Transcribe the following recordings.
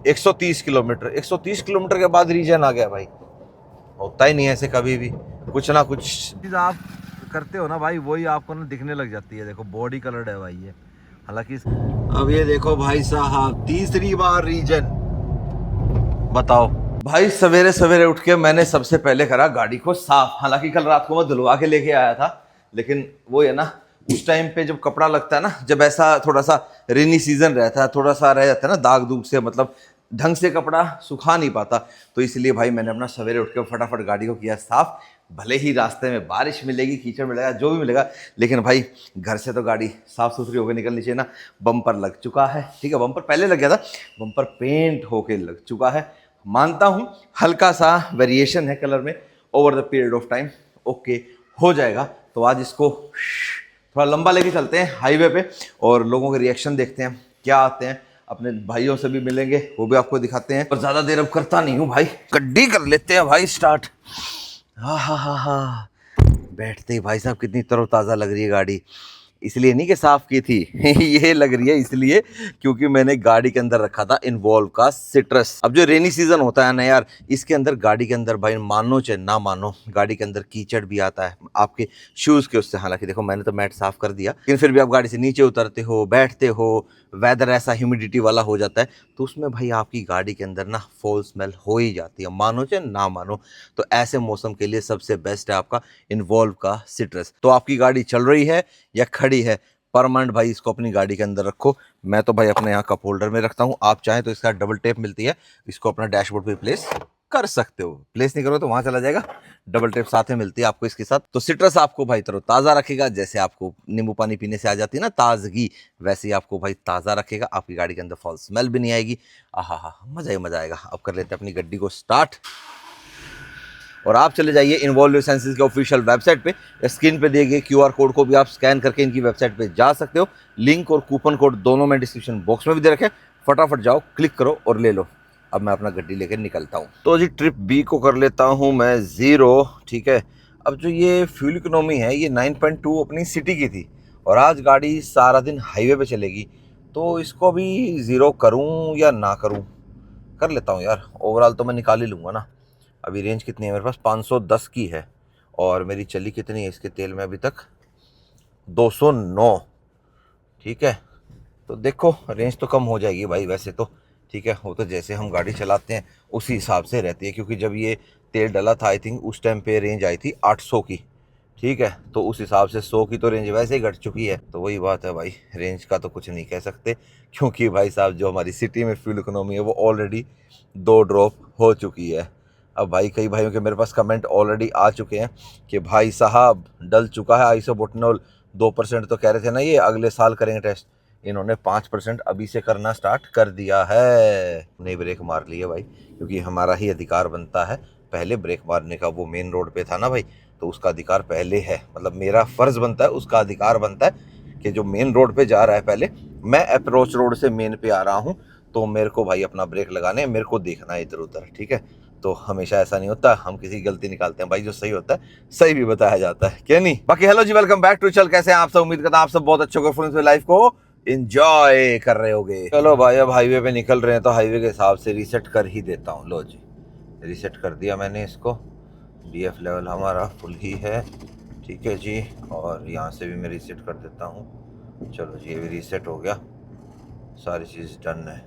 130 kilometre, 130 kilometre के बाद reason आ गया भाई। होता ही नहीं है ऐसे कभी भी, कुछ ना कुछ चीज आप करते हो ना भाई, वही आपको ना दिखने लग जाती है। देखो बॉडी कलर्ड है भाई ये, हालांकि अब ये देखो भाई साहब, तीसरी बार रीजन। बताओ भाई, सवेरे सवेरे उठ के मैंने सबसे पहले करा गाड़ी को साफ। हालांकि कल रात को मैं धुलवा के लेके आया था, लेकिन वो है ना, उस टाइम पे जब कपड़ा लगता है ना, जब ऐसा थोड़ा सा रेनी सीजन रहता है, थोड़ा सा रह जाता है ना दाग दूग से, मतलब ढंग से कपड़ा सुखा नहीं पाता, तो इसलिए भाई मैंने अपना सवेरे उठ के फटाफट गाड़ी को किया साफ। भले ही रास्ते में बारिश मिलेगी, कीचड़ मिलेगा, जो भी मिलेगा, लेकिन भाई घर से तो गाड़ी साफ सुथरी होकर निकलनी चाहिए ना। बम्पर लग चुका है, ठीक है, बम्पर पहले लग गया था, बम्पर पेंट होके लग चुका है। मानता हूं हल्का सा वेरिएशन है कलर में, over the period of time okay हो जाएगा। तो आज इसको थोड़ा लंबा लेके चलते हैं हाईवे पे, और लोगों के रिएक्शन देखते हैं क्या आते हैं। अपने भाइयों से भी मिलेंगे, वो भी आपको दिखाते हैं। और ज्यादा देर अब करता नहीं हूँ भाई, गड्डी कर लेते हैं भाई स्टार्ट। हा, बैठते ही भाई साहब कितनी तरोताज़ा लग रही है गाड़ी। इसलिए नहीं कि साफ की थी ये लग रही है इसलिए क्योंकि मैंने गाड़ी के अंदर रखा था इन्वॉल्व का सिट्रस। अब जो रेनी सीजन होता है ना यार, इसके अंदर गाड़ी के अंदर भाई मानो चाहे ना मानो, गाड़ी के अंदर कीचड़ भी आता है आपके शूज के उससे। हालांकि देखो मैंने तो मैट साफ कर दिया, लेकिन फिर भी आप गाड़ी से नीचे उतरते हो, बैठते हो, वेदर ऐसा ह्यूमिडिटी वाला हो जाता है, तो उसमें भाई आपकी गाड़ी के अंदर ना फॉल स्मेल हो ही जाती है, मानो चाहे ना मानो। तो ऐसे मौसम के लिए सबसे बेस्ट है आपका इन्वॉल्व का सिट्रस। तो आपकी गाड़ी चल रही है या खड़ी है, परमानेंट भाई इसको अपनी गाड़ी के अंदर रखो। मैं तो भाई अपने यहाँ कप होल्डर में रखता हूँ, आप चाहें तो इसका डबल टेप मिलती है, इसको अपना डैशबोर्ड पे प्लेस कर सकते हो। प्लेस नहीं करो तो वहां चला जाएगा, डबल टेप साथ में मिलती है आपको इसके साथ। तो सिट्रस आपको भाई ताज़ा रखेगा, जैसे आपको नींबू पानी पीने से आ जाती है ना ताजगी, वैसे ही आपको भाई ताज़ा रखेगा। आपकी गाड़ी के अंदर फॉल स्मेल भी नहीं आएगी। आहा, मजा ही मजा आएगा। अब कर लेते हैं अपनी गड्डी को स्टार्ट, और आप चले जाइए इन्वॉल्व सेंसेस के ऑफिशियल वेबसाइट पे, स्क्रीन पे दिए गए क्यूआर कोड को भी आप स्कैन करके इनकी वेबसाइट पे जा सकते हो। लिंक और कूपन कोड दोनों में डिस्क्रिप्शन बॉक्स में भी दे रखे। फटाफट जाओ, क्लिक करो और ले लो। अब मैं अपना गड्डी लेकर निकलता हूँ। तो जी ट्रिप बी को कर लेता हूँ मैं 0, ठीक है। अब जो ये फ्यूल इकोनॉमी है ये 9.2 अपनी सिटी की थी, और आज गाड़ी सारा दिन हाईवे पे चलेगी, तो इसको भी 0 करूँ या ना करूँ। कर लेता हूँ यार, ओवरऑल तो मैं निकाल ही लूँगा ना। अभी रेंज कितनी है मेरे पास, 510 की है, और मेरी चली कितनी है इसके तेल में अभी तक, 209, ठीक है। तो देखो रेंज तो कम हो जाएगी भाई वैसे तो, ठीक है। वो तो जैसे हम गाड़ी चलाते हैं उसी हिसाब से रहती है, क्योंकि जब ये तेल डला था आई थिंक उस टाइम पे रेंज आई थी 800 की, ठीक है। तो उस हिसाब से 100 की तो रेंज वैसे ही घट चुकी है। तो वही बात है भाई, रेंज का तो कुछ नहीं कह सकते, क्योंकि भाई साहब जो हमारी सिटी में फ्यूल इकोनॉमी है वो ऑलरेडी 2 ड्रॉप हो चुकी है। अब भाई कई भाइयों के मेरे पास कमेंट ऑलरेडी आ चुके हैं कि भाई साहब डल चुका है आइसोबुटनॉल 2%, तो कह रहे थे ना ये अगले साल करेंगे टेस्ट। इन्होंने 5% अभी से करना स्टार्ट कर दिया है। नहीं ब्रेक मार ली है भाई, क्योंकि हमारा ही अधिकार बनता है पहले ब्रेक मारने का। वो मेन रोड पे था ना भाई, तो उसका अधिकार पहले है, मतलब मेरा फर्ज बनता है, उसका अधिकार बनता है कि जो मेन रोड पे जा रहा है पहले, मैं अप्रोच रोड से मेन पे आ रहा हूँ, तो मेरे को भाई अपना ब्रेक लगाने, मेरे को देखना है इधर उधर, ठीक है। तो हमेशा ऐसा नहीं होता, हम किसी गलती निकालते हैं भाई, जो सही होता है सही भी बताया जाता है, क्या नहीं। बाकी hello ji, welcome back to चल। कैसे हैं आप सब, उम्मीद करता हूं आप सब बहुत अच्छे हो, फुल लाइफ को एंजॉय कर रहे होगे। चलो भाई अब हाईवे पे निकल रहे हैं, तो हाईवे के हिसाब से रीसेट कर ही देता हूँ। लो जी, रीसेट कर दिया मैंने इसको। डीएफ लेवल हमारा फुल ही है, ठीक है जी। और यहाँ से भी मैं रीसेट कर देता हूँ। चलो जी, ये भी रीसेट हो गया, सारी चीज़ डन है,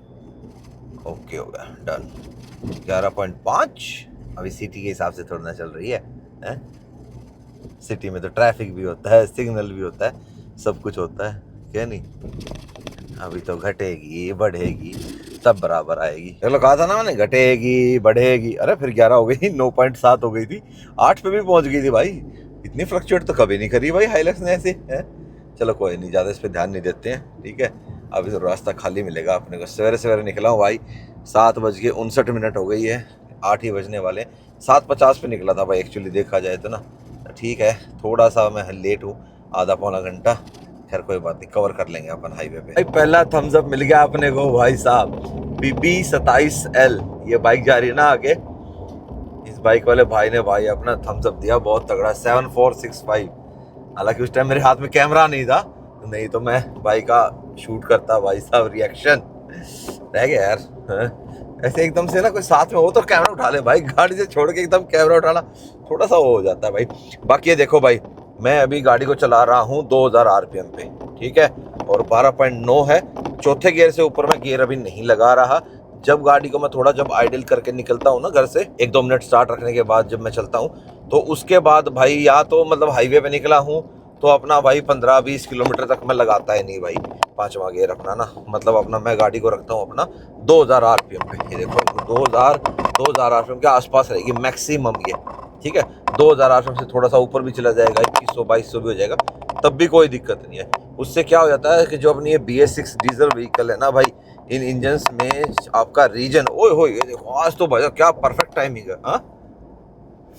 ओके हो गया, डन। 11.5। अभी सिटी के हिसाब से थोड़ा ना चल रही है? सिटी में तो ट्रैफिक भी होता है, सिग्नल भी होता है, सब कुछ होता है, क्या नहीं। अभी तो घटेगी बढ़ेगी तब बराबर आएगी। चलो कहा था ना मैंने, घटेगी बढ़ेगी। अरे फिर 11 हो गई, 9.7 हो गई थी, 8 पे भी पहुंच गई थी भाई। इतनी फ्लक्चुएट तो कभी नहीं करी भाई हाइलक्स ने ऐसे, है। चलो कोई नहीं, ज़्यादा इस पर ध्यान नहीं देते हैं, ठीक है। अभी तो रास्ता खाली मिलेगा अपने को। सवेरे सवेरे निकला हूँ भाई, 7:59 हो गई है, 8 ही बजने वाले। 7:50 पे निकला था भाई एक्चुअली, देखा जाए तो ना, ठीक है। थोड़ा सा मैं लेट हूँ, आधा पौना घंटा, खैर कोई बात नहीं, कवर कर लेंगे अपन हाईवे पे। भाई पहला थम्स अप मिल गया अपने को भाई साहब, BB27L ये बाइक जा रही है ना आगे। इस बाइक वाले भाई ने भाई अपना थम्स अप दिया बहुत तगड़ा, 7465। हालांकि उस टाइम मेरे हाथ में कैमरा नहीं था, नहीं तो मैं बाइक का शूट करता भाई साहब। रिएक्शन रह गया यार, ऐसे एकदम से ना कोई साथ में हो तो कैमरा उठा ले भाई, गाड़ी से छोड़ के एकदम कैमरा उठाना थोड़ा सा वो हो जाता है भाई। बाकी ये देखो भाई, मैं अभी गाड़ी को चला रहा हूँ 2000 आरपीएम पे, ठीक है, और 12.9 है। चौथे गियर से ऊपर मैं गियर अभी नहीं लगा रहा। जब गाड़ी को मैं थोड़ा जब आइडल करके निकलता हूँ ना घर से, 1-2 मिनट स्टार्ट रखने के बाद जब मैं चलता हूँ, तो उसके बाद भाई या तो मतलब हाईवे पे निकला हूँ तो अपना भाई 15-20 किलोमीटर तक मैं लगाता ही नहीं भाई पांचवा गियर अपना ना, मतलब अपना मैं गाड़ी को रखता हूँ अपना 2000 आरपीएम पे। ये देखो 2000 आरपीएम के आसपास रहेगी मैक्सिमम ये, ठीक है। 2000 आरपीएम से थोड़ा सा ऊपर भी चला जाएगा, 2100-2200 भी हो जाएगा, तब भी कोई दिक्कत नहीं है। उससे क्या हो जाता है कि जो अपनी ये BS6 डीजल व्हीकल है ना भाई, इन इंजन्स में आपका रीजन, ओए हो, ये देखो आज तो भाई क्या परफेक्ट टाइमिंग है। हाँ,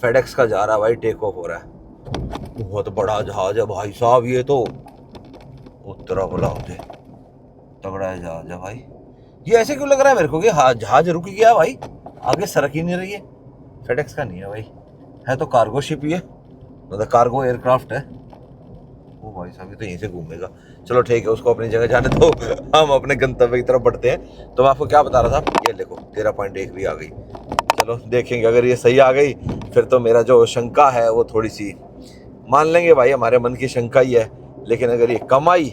फेडेक्स का जा रहा है भाई, टेक ऑफ हो रहा है। बहुत बड़ा जहाज है भाई साहब ये तो, उत्तरा बोला मुझे, तगड़ा जहाज है भाई। ये ऐसे क्यों लग रहा है मेरे को कि हाँ जहाज रुक गया भाई, आगे सड़क ही नहीं रही है। फेडेक्स का नहीं है भाई, है तो कार्गो शिप ही है, मतलब कार्गो एयरक्राफ्ट है वो भाई साहब। ये तो यहीं से घूमेगा। चलो ठीक है, उसको अपनी जगह जाने दो, हम अपने गंतव्य की तरफ बढ़ते हैं। तो मैं आपको क्या बता रहा था, ये देखो 13.1 भी आ गई। चलो देखेंगे, अगर ये सही आ गई फिर तो मेरा जो शंका है वो थोड़ी सी मान लेंगे भाई, हमारे मन की शंका ही है। लेकिन अगर ये कम आई,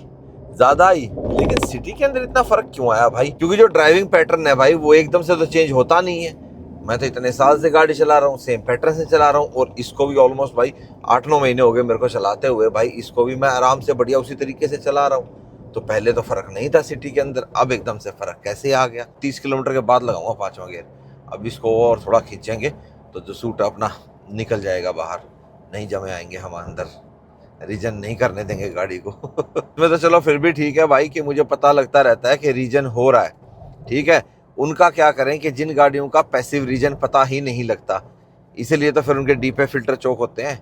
ज्यादा आई, लेकिन सिटी के अंदर इतना फर्क क्यों आया भाई? क्योंकि जो ड्राइविंग पैटर्न है भाई वो एकदम से तो चेंज होता नहीं है। मैं तो इतने साल से गाड़ी चला रहा हूँ, सेम पैटर्न से चला रहा हूँ, और इसको भी ऑलमोस्ट भाई 8-9 महीने हो गए मेरे को चलाते हुए भाई। इसको भी मैं आराम से बढ़िया उसी तरीके से चला रहा हूँ। तो पहले तो फर्क नहीं था सिटी के अंदर, अब एकदम से फर्क कैसे आ गया? 30 किलोमीटर के बाद लगाऊंगा पांचवा गियर। अब इसको और थोड़ा खींचेंगे तो जो सूट अपना निकल जाएगा बाहर, नहीं जमे आएंगे हम अंदर, रीजन नहीं करने देंगे गाड़ी को। मैं तो चलो फिर भी ठीक है भाई, कि मुझे पता लगता रहता है कि रीजन हो रहा है, ठीक है। उनका क्या करें कि जिन गाड़ियों का पैसिव रीजन पता ही नहीं लगता, इसीलिए तो फिर उनके डीपे फिल्टर चौक होते हैं।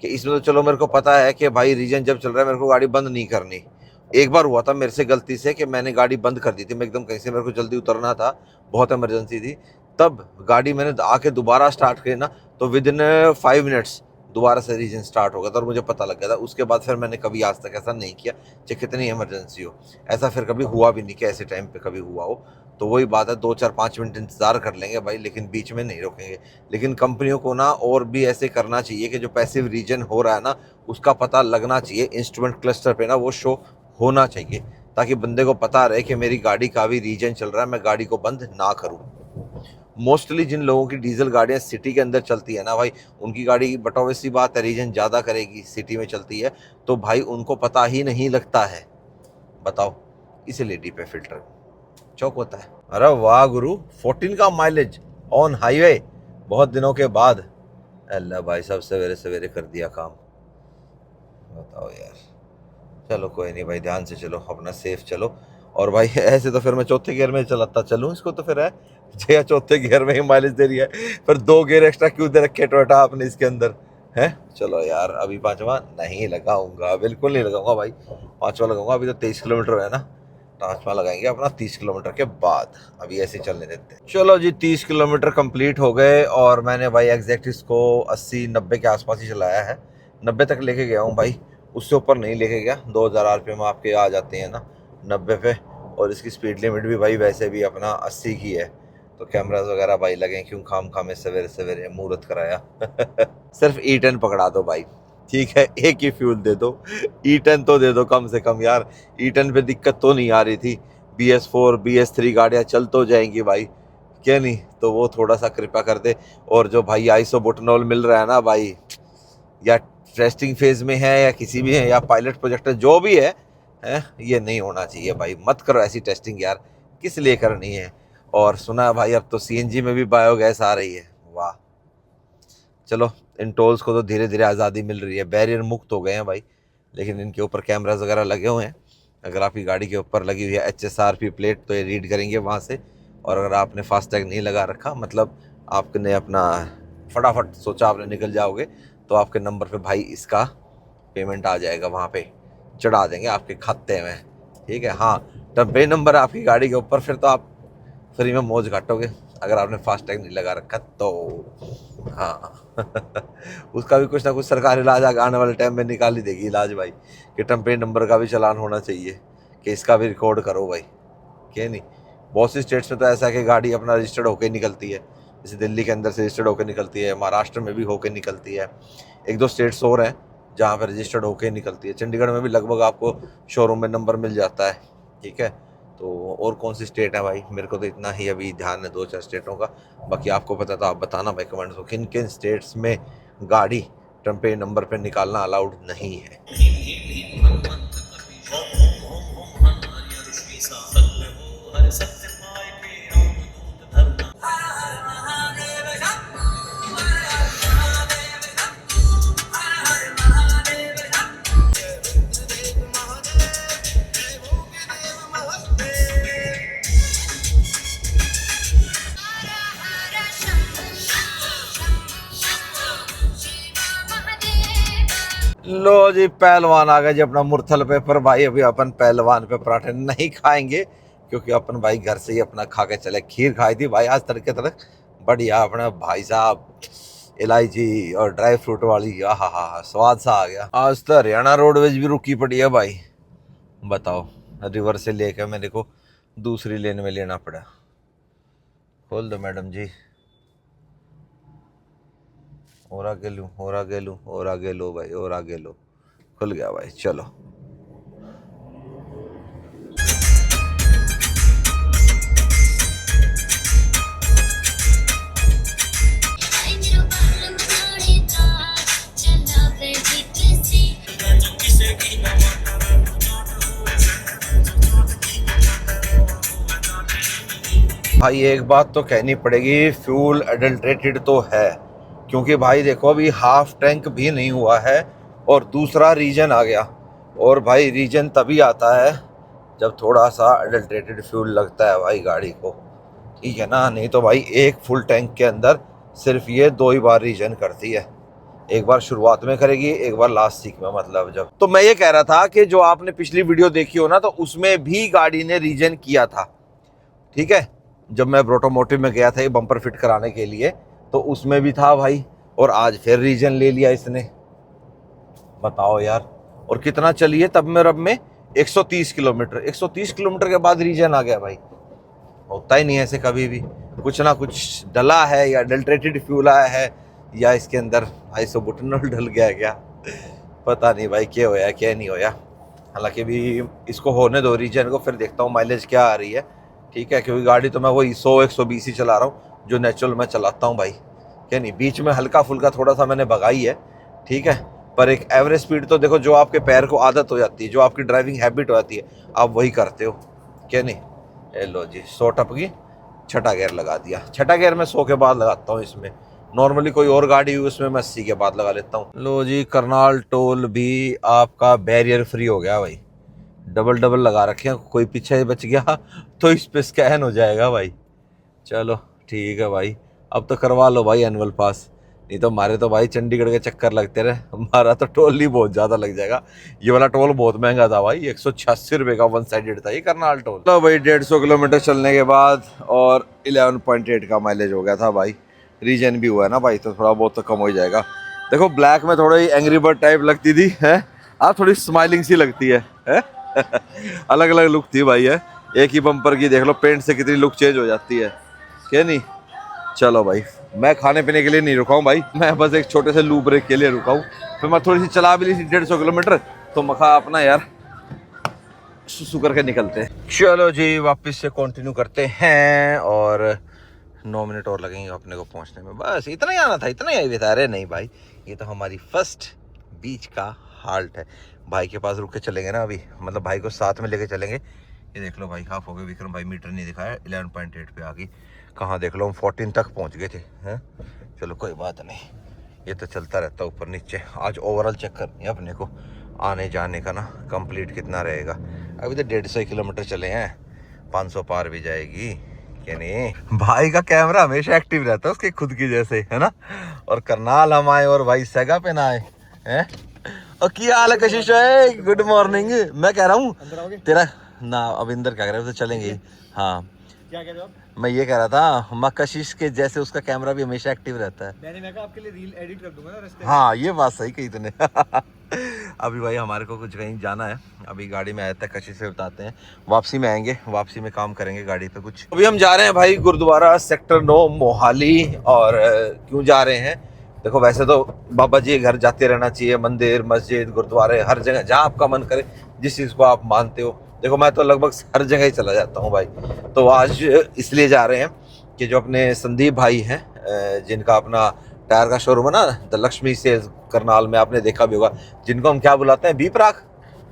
कि इसमें तो चलो मेरे को पता है कि भाई रीजन जब चल रहा है मेरे को गाड़ी बंद नहीं करनी। एक बार हुआ था मेरे से गलती से कि मैंने गाड़ी बंद कर दी थी, मैं एकदम कहीं से मेरे को जल्दी उतरना था, बहुत इमरजेंसी थी, तब गाड़ी मैंने आके दोबारा स्टार्ट करी ना, तो विद इन 5 मिनट्स दोबारा से रीजन स्टार्ट हो गया था और मुझे पता लग गया था। उसके बाद फिर मैंने कभी आज तक ऐसा नहीं किया, चाहे कितनी इमरजेंसी हो। ऐसा फिर कभी हुआ भी नहीं कि ऐसे टाइम पे कभी हुआ हो। तो वही बात है, 2-4-5 मिनट इंतजार कर लेंगे भाई, लेकिन बीच में नहीं रोकेंगे। लेकिन कंपनियों को ना और भी ऐसे करना चाहिए कि जो पैसिव रीजन हो रहा है ना उसका पता लगना चाहिए, इंस्ट्रूमेंट क्लस्टर पे ना वो शो होना चाहिए, ताकि बंदे को पता रहे कि मेरी गाड़ी का भी रीजन चल रहा है, मैं गाड़ी को बंद ना करूँ। मोस्टली जिन लोगों की डीजल गाड़ियाँ सिटी के अंदर चलती है ना भाई, उनकी गाड़ी बट ऑब्वियसली बात है रीजन ज़्यादा करेगी, सिटी में चलती है तो भाई उनको पता ही नहीं लगता है, बताओ। इसीलिए डीपे फिल्टर चौक होता है। अरे वाह गुरु, 14 का माइलेज ऑन हाईवे, बहुत दिनों के बाद। अल्लाह भाई साहब सवेरे सवेरे कर दिया काम, बताओ यार। चलो कोई नहीं भाई, ध्यान से चलो, अपना सेफ चलो। और भाई ऐसे तो फिर मैं चौथे गियर में चलाता चलूँ इसको, तो फिर है जे चौथे गियर में ही माइलेज दे रही है, फिर 2 गियर एक्स्ट्रा क्यों दे रखे टोयोटा आपने इसके अंदर है? चलो यार, अभी पांचवा नहीं लगाऊंगा, बिल्कुल नहीं लगाऊंगा भाई, पांचवा लगाऊंगा। अभी तो 23 किलोमीटर है ना, पांचवा लगाएंगे अपना 30 किलोमीटर के बाद। अभी ऐसे चलने देते हैं। चलो जी, 30 किलोमीटर कंप्लीट हो गए और मैंने भाई एग्जैक्ट इसको 80-90 के आसपास ही चलाया है। 90 तक लेके गया हूँ भाई, उससे ऊपर नहीं लेके गया। 2000 आरपीएम आपके आ जाते हैं ना 90 पे, और इसकी स्पीड लिमिट भी भाई वैसे भी अपना 80 की है। तो कैमरास वगैरह भाई लगे क्यों, खाम खामे सवेरे सवेरे मुहूर्त कराया। सिर्फ E10 पकड़ा दो भाई, ठीक है, एक ही फ्यूल दे दो, E10 तो दे दो कम से कम यार। E10 पे दिक्कत तो नहीं आ रही थी, BS4 BS3 गाड़ियाँ चल तो जाएंगी भाई, क्या नहीं? तो वो थोड़ा सा कृपा कर दे। और जो भाई आइसोबुटानॉल मिल रहा है ना भाई, या टेस्टिंग फेज में है या किसी भी है या पायलट प्रोजेक्ट जो भी है, ये नहीं होना चाहिए भाई, मत करो ऐसी टेस्टिंग यार, किस लिए करनी है? और सुना है भाई अब तो CNG में भी बायोगैस आ रही है, वाह। चलो, इन टोल्स को तो धीरे धीरे आज़ादी मिल रही है, बैरियर मुक्त हो गए हैं भाई। लेकिन इनके ऊपर कैमराज वगैरह लगे हुए हैं, अगर आपकी गाड़ी के ऊपर लगी हुई है HSRP प्लेट तो ये रीड करेंगे वहाँ से। और अगर आपने फास्टैग नहीं लगा रखा, मतलब आपने अपना फटाफट सोचा आपने निकल जाओगे, तो आपके नंबर पे भाई इसका पेमेंट आ जाएगा, वहाँ पे चढ़ा देंगे आपके खाते में, ठीक है। हाँ, तब पे नंबर आपकी गाड़ी के ऊपर, फिर तो आप फ्री में मौज काटोगे अगर आपने फास्टैग नहीं लगा रखा तो। हाँ। उसका भी कुछ ना कुछ सरकार इलाज आने वाले टाइम में निकाल ही देगी इलाज भाई, कि टेम्परेरी नंबर का भी चालान होना चाहिए, कि इसका भी रिकॉर्ड करो भाई, क्या नहीं। बहुत सी स्टेट्स में तो ऐसा है कि गाड़ी अपना रजिस्टर्ड होकर निकलती है, जैसे दिल्ली के अंदर से रजिस्टर्ड होकर निकलती है, महाराष्ट्र में भी होकर निकलती है, एक दो स्टेट्स और हैं जहाँ पर रजिस्टर्ड होकर निकलती है। चंडीगढ़ में भी लगभग आपको शोरूम में नंबर मिल जाता है, ठीक है। तो और कौन सी स्टेट है भाई, मेरे को तो इतना ही अभी ध्यान है 2-4 स्टेटों का, बाकी आपको पता तो आप बताना भाई कमेंट्स में किन किन स्टेट्स में गाड़ी टेम्परेरी नंबर पर निकालना अलाउड नहीं है। लो जी पहलवान आ गए जी अपना मुरथल पे, पर भाई अभी अपन पहलवान पे पराठे नहीं खाएंगे क्योंकि अपन भाई घर से ही अपना खा के चले। खीर खाई थी भाई आज तड़के तड़क, बढ़िया अपना भाई साहब इलायची और ड्राई फ्रूट वाली, हा स्वाद सा आ गया। आज तो हरियाणा रोडवेज भी रुकी पड़ी है भाई, बताओ रिवर्स से लेके मेरे को दूसरी लेन में लेना पड़ा। खोल दो मैडम जी, और आगे लूँ और आगे लूँ और आगे लो भाई और आगे लो, खुल गया भाई। चलो भाई एक बात तो कहनी पड़ेगी, फ्यूल एडल्ट्रेटेड तो है, क्योंकि भाई देखो अभी हाफ टैंक भी नहीं हुआ है और दूसरा रीजन आ गया। और भाई रीजन तभी आता है जब थोड़ा सा एडल्ट्रेटेड फ्यूल लगता है भाई गाड़ी को, ठीक है ना। नहीं तो भाई एक फुल टैंक के अंदर सिर्फ ये 2 ही बार रीजन करती है, एक बार शुरुआत में करेगी, एक बार लास्ट सीख में, मतलब जब। तो मैं ये कह रहा था कि जो आपने पिछली वीडियो देखी हो ना, तो उसमें भी गाड़ी ने रीजन किया था, ठीक है। जब मैं ऑटोमोटिव में गया था ये बम्पर फिट कराने के लिए, तो उसमें भी था भाई, और आज फिर रीजन ले लिया इसने, बताओ यार। और कितना चली है तब में रब में 130 किलोमीटर, 130 किलोमीटर के बाद रीजन आ गया भाई। होता ही नहीं है ऐसे कभी भी, कुछ ना कुछ डला है, या अडल्ट्रेटेड फ्यूल आया है, या इसके अंदर आइसोब्यूटेनॉल डल गया क्या, पता नहीं भाई क्या होया क्या नहीं होया। हालांकि भी इसको होने दो रीजन को, फिर देखता हूँ माइलेज क्या आ रही है, ठीक है। क्योंकि गाड़ी तो मैं वही 100-120 ही चला रहा हूँ जो नेचुरल मैं चलाता हूँ भाई, क्या नहीं। बीच में हल्का फुल्का थोड़ा सा मैंने भगाई है, ठीक है, पर एक एवरेज स्पीड तो देखो, जो आपके पैर को आदत हो जाती है, जो आपकी ड्राइविंग हैबिट हो जाती है, आप वही करते हो, क्या नहीं। ए लो जी 100 टपकी, छठा गियर लगा दिया। छठा गियर मैं 100 के बाद लगाता हूँ इसमें, नॉर्मली कोई और गाड़ी हुई उसमें मैं 80 के बाद लगा लेता हूँ। लो जी करनाल टोल भी आपका बैरियर फ्री हो गया भाई, डबल लगा रखे हैं, कोई पीछे बच गया तो इस पे स्कैन हो जाएगा भाई। चलो ठीक है भाई, अब तो करवा लो भाई एनुअल पास, नहीं तो हमारे तो भाई चंडीगढ़ के चक्कर लगते रहे, हमारा तो टोल ही बहुत ज़्यादा लग जाएगा। ये वाला टोल बहुत महंगा था भाई, 186 रुपये का 1 साइडेड था ये करनाल टोल। तो भाई 150 किलोमीटर चलने के बाद और 11.8 का माइलेज हो गया था भाई। रीजन भी हुआ है ना भाई, तो थोड़ा बहुत तो कम हो जाएगा। देखो ब्लैक में थोड़ी एंग्री बर्ड टाइप लगती थी है, आप थोड़ी स्माइलिंग सी लगती है? अलग अलग लुक थी भाई है, एक ही बम्पर की देख लो पेंट से कितनी लुक चेंज हो जाती है, क्या नहीं। चलो भाई मैं खाने पीने के लिए नहीं रुका हूँ भाई, मैं बस एक छोटे से लू ब्रेक के लिए रुका हूँ, फिर मैं थोड़ी सी चला भी ली थी 150 किलोमीटर, तो मखा अपना यार सुसु करके निकलते हैं। चलो जी वापस से कंटिन्यू करते हैं, और 9 मिनट और लगेंगे अपने को पहुंचने में, बस इतना ही आना था, इतना ही आई था। अरे नहीं भाई, ये तो हमारी फर्स्ट बीच का हाल्ट है। भाई के पास रुक के चलेंगे ना अभी, मतलब भाई को साथ में लेके चलेंगे। ये देख लो भाई हाफ हो गए, विक्रम भाई मीटर नहीं दिखाया, 11.8 पे आ गई। कहाँ देख लो हम 14 तक पहुंच गए थे हैं। चलो कोई बात नहीं, ये तो चलता रहता ऊपर नीचे। आज ओवरऑल चेक करनी है अपने को आने जाने का ना, कंप्लीट कितना रहेगा। अभी तो 150 किलोमीटर चले हैं, 500 पार भी जाएगी, क्या नहीं। भाई का कैमरा हमेशा एक्टिव रहता है उसके खुद की जैसे, है ना। और करनाल हम आए और भाई सेगा पे ना आए हैं। और क्या हाल है कशिश है, गुड मॉर्निंग। मैं कह रहा हूँ तेरा ना, अब इंदर क्या कह रहे हैं, तो चलेंगे। हाँ क्या कह रहे हो आप? मैं ये कह रहा था माँ कशिश के जैसे उसका कैमरा भी हमेशा एक्टिव रहता है। मैं कहा आपके लिए रील एडिट कर दूंगा ना रास्ते में। हाँ ये बात सही कही तूने। अभी भाई हमारे को कुछ कहीं जाना है, अभी गाड़ी में आया था, कशिश से बताते हैं, वापसी में आएंगे, वापसी में काम करेंगे गाड़ी पे कुछ। अभी हम जा रहे हैं भाई गुरुद्वारा सेक्टर 9 मोहाली। और क्यों जा रहे हैं, देखो वैसे तो बाबा जी के घर जाते रहना चाहिए, मंदिर मस्जिद गुरुद्वारे हर जगह जहाँ आपका मन करे, जिस चीज़ को आप मानते हो। देखो मैं तो लगभग हर जगह ही चला जाता हूँ भाई। तो आज इसलिए जा रहे हैं कि जो अपने संदीप भाई हैं, जिनका अपना टायर का शोरूम है ना, द लक्ष्मी सेल्स करनाल में, आपने देखा भी होगा, जिनको हम क्या बुलाते हैं, बी प्राक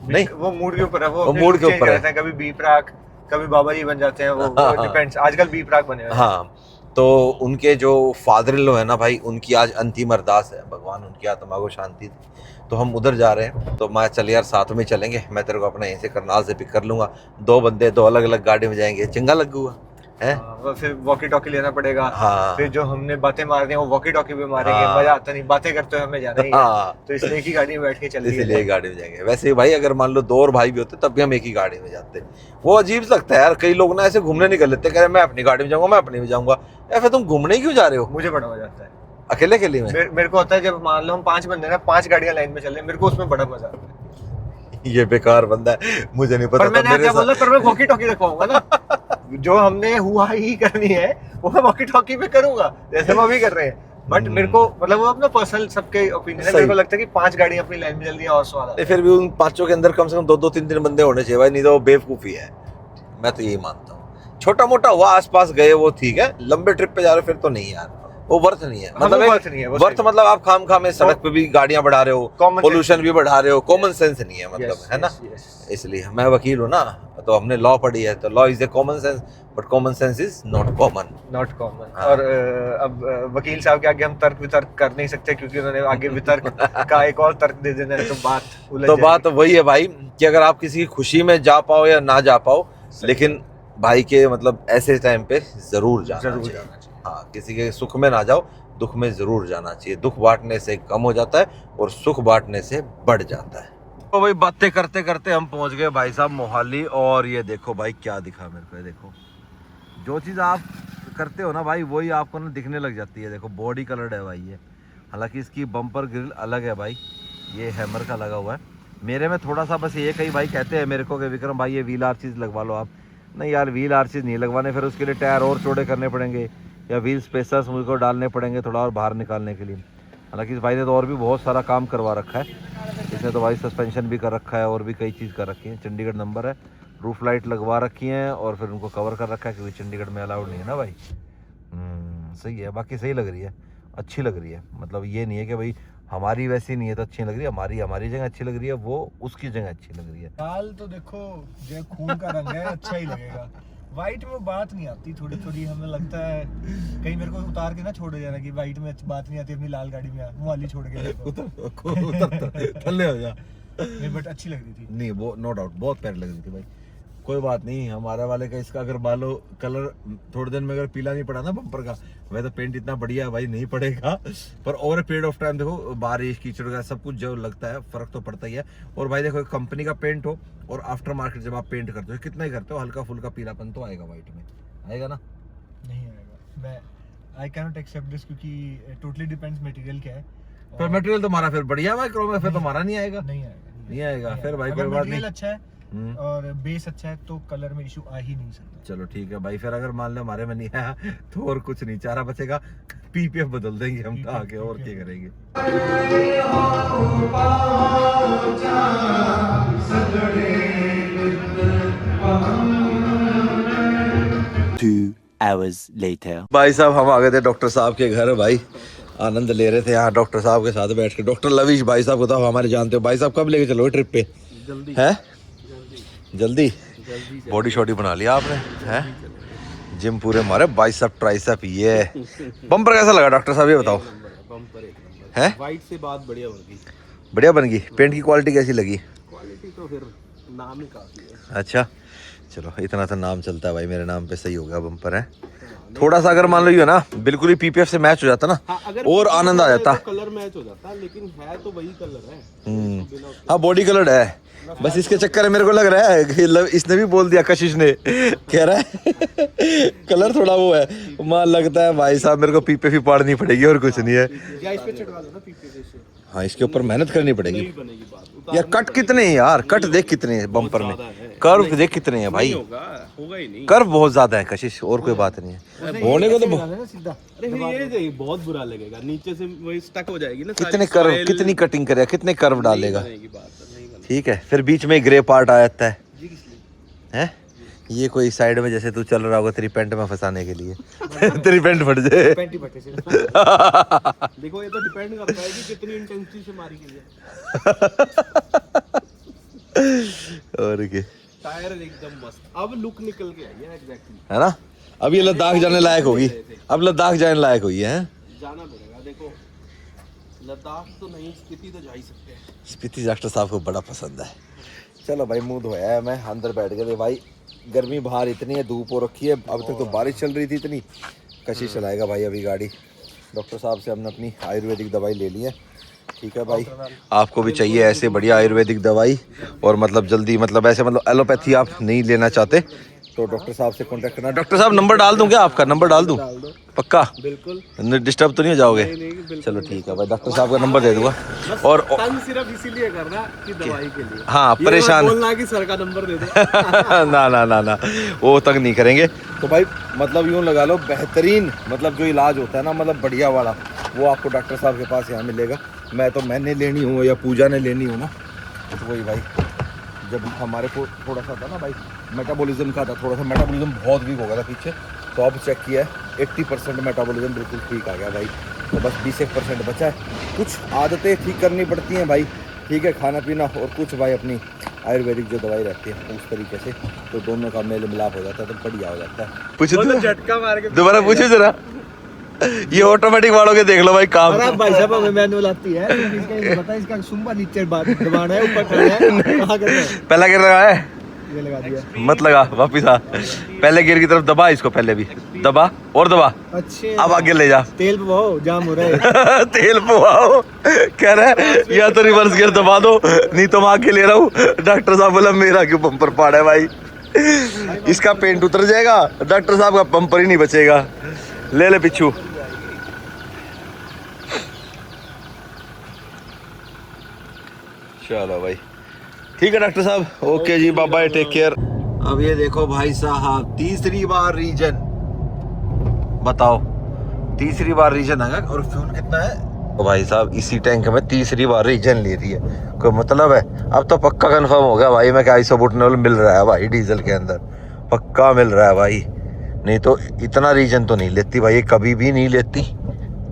नहीं, वो मूड के ऊपर है, वो मूड के ऊपर है। कभी बी प्राक कभी बाबा जी बन जाते हैं, वो डिपेंड्स। आजकल बी प्राक बने हुए हैं। हाँ, तो उनके जो फादर इन लॉ है ना भाई, उनकी आज अंतिम अरदास है, भगवान उनकी आत्मा को शांति दे। तो हम उधर जा रहे हैं, तो मैं चल यार साथ में चलेंगे, मैं तेरे को अपना यहीं से करनाल से पिक कर लूंगा, 2 बंदे 2 अलग अलग गाड़ी में जाएंगे, चंगा लगूगा है। फिर वॉकी टॉकी लेना पड़ेगा। हाँ। फिर जो हमने बातें मारनी है वो वॉकी टॉकी पे मारेंगे। हाँ। मजा आता नहीं, बातें करते हुए हमें जाना ही है। हाँ। तो इसलिए एक ही गाड़ी में बैठ के चल इसलिए एक गाड़ी में जाएंगे। वैसे ही भाई अगर मान लो 2 और भाई भी होते तब भी हम एक ही गाड़ी में जाते। वो अजीब लगता है यार, कई लोग ना ऐसे घूमने निकल लेते, कह रहे मैं अपनी गाड़ी में जाऊंगा, मैं अपनी में जाऊंगा। या फिर तुम घूमने क्यों जा रहे हो? मुझे बड़ा मजा आता है अकेले अकेले में। मेरे को होता है जब मान लो हम 5 बंदे ना, 5 गाड़ियां लाइन में चल रहे, मेरे को उसमें बड़ा मजा आता है। ये बेकार बंदा है, मुझे नहीं पता। पर मैंने क्या बोला, पर मैं वॉकी टॉकी रखवाऊंगा ना। जो हमने हुआ ही करनी है वो मैं वॉकी टॉकी पे करूंगा, जैसे हम अभी कर रहे हैं। बट मेरे को मतलब वो अपना पर्सनल सबके ओपिनियन है, मेरे को लगता है कि 5 गाड़ियां अपनी लाइन में जल्दी और स्वाद आता है। फिर भी उन 5 के अंदर कम से कम 2-2 3-3 बंदे होने चाहिए भाई, नहीं तो वो बेवकूफी है। मैं तो यही मानता हूँ। छोटा मोटा हुआ आसपास गए वो ठीक है, लंबे ट्रिप पे जा रहे हो फिर तो नहीं यार, वो वर्थ नहीं है। मतलब वर्थ नहीं है, वर्थ मतलब आप खाम खा में सड़क पे भी गाड़ियां बढ़ा रहे हो, पोल्यूशन भी बढ़ा रहे हो, कॉमन सेंस नहीं है, मतलब है ना। इसलिए मैं वकील हूँ ना, तो हमने लॉ पढ़ी है, तो law is a common sense, but common sense is not common. और अब वकील साहब के आगे हम तर्क वितर्क कर नहीं सकते, क्योंकि उन्होंने आगे वितर्क का एक और तर्क दे देना है, तो बात वही है भाई कि अगर आप किसी की खुशी में जा पाओ या ना जा पाओ, लेकिन भाई के मतलब ऐसे टाइम पे जरूर जाना चाहिए। हाँ, किसी के सुख में ना जाओ, दुख में जरूर जाना चाहिए। दुख बांटने से कम हो जाता है और सुख बांटने से बढ़ जाता है। तो भाई बातें करते करते हम पहुंच गए भाई साहब मोहाली। और ये देखो भाई क्या दिखा मेरे को, ये देखो, जो चीज़ आप करते हो ना भाई वही आपको ना दिखने लग जाती है। देखो बॉडी कलर्ड है भाई ये, हालांकि इसकी बम्पर ग्रिल अलग है भाई, ये हैमर का लगा हुआ है। मेरे में थोड़ा सा बस ये कई भाई कहते हैं मेरे को कि विक्रम भाई ये व्हील आर्चेस लगवा लो आप। नहीं यार, व्हील आर्चेस नहीं लगवाने, फिर उसके लिए टायर और चौड़े करने पड़ेंगे या व्हील स्पेसर्स मुझको डालने पड़ेंगे थोड़ा और बाहर निकालने के लिए। हालांकि इस भाई ने तो और भी बहुत सारा काम करवा रखा है, इसने तो भाई सस्पेंशन भी कर रखा है और भी कई चीज़ कर रखी है। चंडीगढ़ नंबर है, रूफ लाइट लगवा रखी है और फिर उनको कवर कर रखा है, क्योंकि चंडीगढ़ में अलाउड नहीं है ना भाई। सही है, बाकी सही लग रही है, अच्छी लग रही है। मतलब ये नहीं है कि भाई हमारी वैसी नहीं है तो अच्छी लग रही है, हमारी जगह अच्छी लग रही है, वो उसकी जगह अच्छी लग रही है। लाल तो देखो जो खून का रंग है, अच्छा ही लगेगा। व्हाइट में बात नहीं आती, थोड़ी थोड़ी हमें लगता है कहीं मेरे को उतार के ना छोड़ जाना कि व्हाइट में बात नहीं आती, अपनी लाल गाड़ी में मोहाली छोड़ के उतर थल्ले हो जा। नहीं बट अच्छी लग रही थी। नहीं वो नो डाउट बहुत प्यारी लग रही थी भाई। कोई बात नहीं, हमारे वाले का इसका अगर मान लो कलर थोड़े दिन में अगर पीला नहीं पड़ा ना बम्पर का, वैसे तो पेंट इतना बढ़िया है भाई नहीं पड़ेगा, पर ओवर पीरियड ऑफ टाइम देखो बारिश कीचड़ का सब कुछ जो लगता है फर्क तो पड़ता ही है। और भाई देखो कंपनी का पेंट हो और आफ्टर मार्केट जब आप पेंट करते हो कितना ही करते हो, हल्का फुल्का पीलापन तो आएगा व्हाइट में, आएगा ना? नहीं आएगा। मैं I can not accept this, क्योंकि टोटली डिपेंड्स मटेरियल क्या है। पर मटेरियल तुम्हारा फिर बढ़िया भाई, क्रोम है, फिर तुम्हारा नहीं आएगा। नहीं आएगा फिर भाई, कोई बात नहीं। अच्छा है और बेस अच्छा है तो कलर में इशू आ ही नहीं सकता। चलो ठीक है भाई, फिर अगर मान लो हमारे में नहीं आया तो और कुछ नहीं, चारा बचेगा, पीपीएफ बदल देंगे हम आके, और क्या करेंगे। 2 hours later. भाई साहब हम आ गए थे डॉक्टर साहब के घर, भाई आनंद ले रहे थे यहाँ डॉक्टर साहब के साथ बैठ के। डॉक्टर लविश भाई साहब को तो हमारे जानते हो भाई साहब, कब लेके चलोगे ट्रिप पे? जल्दी है जल्दी बॉडी शॉडी बना लिया आपने है? जिम पूरे मारे, बाइसेप ट्राइसेप। ये बम्पर कैसा लगा डॉक्टर साहब ये बताओ? है व्हाइट से बात बढ़िया होगी, बढ़िया बन गई। पेंट की क्वालिटी कैसी लगी? क्वालिटी तो फिर नाम ही काफी है। अच्छा चलो, इतना तो नाम चलता है भाई, मेरे नाम पे सही हो गया बम्पर है। थोड़ा सा अगर मान लो ये ना बिल्कुल ही पीपीएफ से मैच हो जाता ना और आनंद आ जाता। कलर मैच हो जाता, लेकिन है तो वही कलर है। हाँ बॉडी कलर है, बस इसके चक्कर में मेरे को लग रहा है कि इसने भी बोल दिया, कशिश ने कह रहा है कलर थोड़ा वो है, मां लगता है भाई साहब मेरे को पीपीएफ ही पाड़नी पड़ेगी और कुछ नहीं है। या इस पे चढ़वा दो ना पीपे से। हाँ इसके ऊपर मेहनत करनी पड़ेगी बनेगी बात। यार। कट कितने हैं यार, कट देख कितने हैं बम्पर में, कर्व देख कितने हैं भाई, होगा ही नहीं। कर्व बहुत ज्यादा है कशिश, और कोई बात नहीं है होने को तो सीधा अरे फिर ये बहुत बुरा लगेगा, नीचे से वही स्टक हो जाएगी ना। कितने कर्व, कितनी कटिंग करेगा, कितने कर्व डालेगा। बनेगी बात, नहीं बनेगी। ठीक है, फिर बीच में ग्रे पार्ट आ जाता है हैं? ये कोई साइड में जैसे तू चल रहा होगा तेरी पैंट में फंसाने के लिए तेरी पैंट फट जाए। पैंटी फटे से देखो ये तो डिपेंड करता है कि कितनी इंटेंसिटी से मारी गई है। और क्या टायर एकदम मस्त, अब लुक निकल के आई है एग्जैक्टली, है ना। अब ये लद्दाख जाने लायक होगी, अब लद्दाख जाने लायक हुई है। जाना पड़ेगा। देखो लद्दाख तो नहीं, स्पीति तो जा ही सकते हैं। स्पीति डॉक्टर साहब को बड़ा पसंद है। चलो भाई मुंह धोया है, मैं अंदर बैठ गया भाई, गर्मी बाहर इतनी है, धूप हो रखी है, अब तक तो बारिश चल रही थी इतनी। कशिश चलाएगा भाई अभी गाड़ी। डॉक्टर साहब से हमने अपनी आयुर्वेदिक दवाई ले ली है, ठीक है भाई। आपको भी चाहिए ऐसे बढ़िया आयुर्वेदिक दवाई, और मतलब जल्दी, मतलब ऐसे मतलब एलोपैथी आप नहीं लेना चाहते तो डॉक्टर साहब से कांटेक्ट करना। डॉक्टर साहब नंबर डाल दूं क्या, आपका नंबर डाल दूं? पक्का? बिल्कुल। डिस्टर्ब तो नहीं हो जाओगे? चलो ठीक है भाई, डॉक्टर साहब का नंबर दे दूंगा। और तंग सिर्फ इसीलिए करना कि दवाई के लिए। हाँ परेशान बोलना कि सर का नंबर दे दो। ना ना ना ना, वो तक नहीं करेंगे। तो भाई मतलब यूँ लगा लो, बेहतरीन मतलब जो इलाज होता है ना, मतलब बढ़िया वाला, वो आपको डॉक्टर साहब के पास यहाँ मिलेगा। मैंने लेनी हो या पूजा ने लेनी हो ना, तो वही भाई, जब हमारे को थोड़ा सा था ना भाई मेटाबॉलिज्म का था, थोड़ा सा मेटाबॉलिज्म बहुत वीक हो गया था पीछे, तो अब चेक किया है 80% मेटाबॉलिज्म बिल्कुल ठीक आ गया भाई। तो बस 20% बचा है। कुछ आदतें ठीक करनी पड़ती हैं भाई, ठीक है, खाना पीना, और कुछ भाई अपनी आयुर्वेदिक जो दवाई रहती है उस तरीके से, तो दोनों का मेल मिलाप हो जाता है तो बढ़िया हो जाता है। पूछो झटका मार के दोबारा पूछो जरा, ये ऑटोमेटिक वालों के देख लो भाई काम। अरे भाई साहब हमें मैनुअल आती है, इसका ये पता है, इसका सुम्बा नीचे दबाना है, ऊपर करना है, कहां करना है? पहला गियर लगा है, ये लगा दिया। मत लगा, वापिस आ, पहले गियर की तरफ दबा इसको, पहले भी दबा और दबा, अच्छे अब आगे ले जा। तेल पवाओ, जाम हो रहा है। तेल पवाओ कह रहा है, या तो रिवर्स गियर दबा दो, नहीं तो मैं आगे ले रहा हूँ। डॉक्टर साहब बोला मेरा क्यों पंपर पाड़ा है भाई, इसका पेंट उतर जाएगा, डॉक्टर साहब का पंपर ही नहीं बचेगा। ले ले पिछू। चलो भाई ठीक है डॉक्टर साहब, ओके जी, बाय बाय, टेक केयर। अब ये देखो भाई साहब, तीसरी बार रीजन, बताओ तीसरी बार रीजन आएगा, और फ्यूल कितना है? तो भाई साहब इसी टैंक में तीसरी बार रीजन ले रही है, कोई मतलब है? अब तो पक्का कंफर्म हो गया भाई मैं कि आइसोबुटनॉल मिल रहा है भाई डीजल के अंदर, पक्का मिल रहा है भाई, नहीं तो इतना रीजन तो नहीं लेती भाई, ये कभी भी नहीं लेती।